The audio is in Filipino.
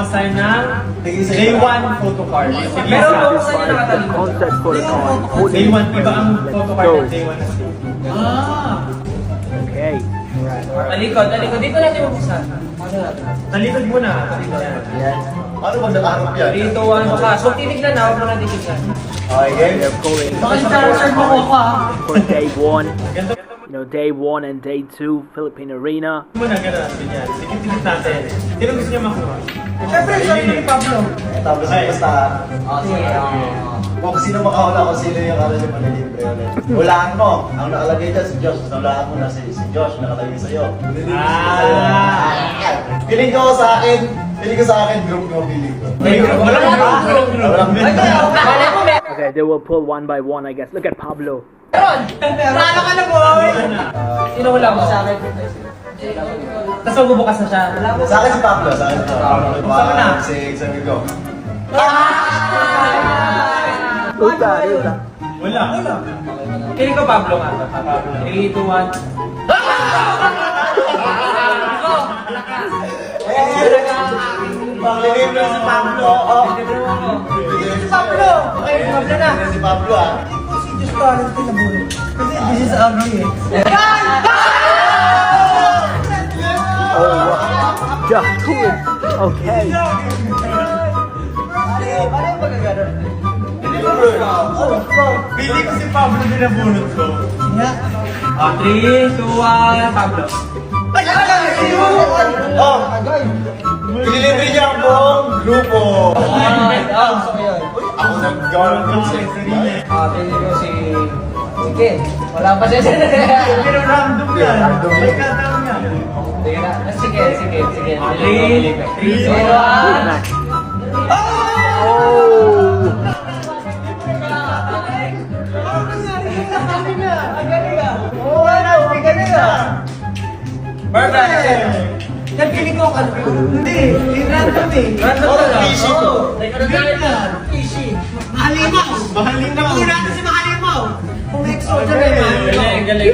mag-assign ng Day 1 photo card. Pero kung saan yung nakatalikod? Contact photo card. Day 1, iba ang photo card ng Day 1. Okay. Talikod. Dito natin mabuksan. Talikod muna. Ano ba nakaharap yan? Dito, ano ka. So, tinignan na. Huwag mo na titignan. Okay, game? They're going Charger mo ko ha. for day 1. Ganito You know, day 1 and day 2, Philippine Arena. muna, gano'n. Ganyan. Tikit-tikit natin. Sino gusto niya makuha? Siyempre, sabi ni Pablo. Tapos basta, kung sino makahula kung sino yung ano yung manilibre ulit. Hulaan mo. Ang nakalagay dyan si Josh. Hulaan mo na si Josh nakalagay sa'yo. Piling ko sa akin, group mo piling ko. Walang Okay, they will pull one by one, I guess. Look at Pablo. Paano ka na po? Sino wala mo sa akin? Tapos magbubukas na siya. Sa akin si Pablo. Sa akin si Pablo. Buksan mo na. 5, 6, 7, go. Who's that? Who's that? Wala. Kiling ko Pablo nga. 3, 2, 1. Panglilibre si Pablo. Si Pablo! Okay, Pablo na. Si Pablo ah. Just quarantine na muna. Kasi this is ugly eh. Oh, wow. Just cool. Okay. Paano yung magaganon? Pili ko si Pablo din ang bunot ko. 3, 2, 1, Pablo. Oh! Pinilibre niya ang buong grupo. Ako nag-gawa ng group sex na Pili ko si Ken. Wala pa siya. Pero random yan. May kataon yan. Sige na. Sige. 3, 2, 1. Who's next? Oh! Yan, piling ko ano? Hindi, random eh. Random na. Easy to. Easy. Mahalimaw. Mahaling na. Una natin si Mahalimaw. Kung extra na naman. Galing.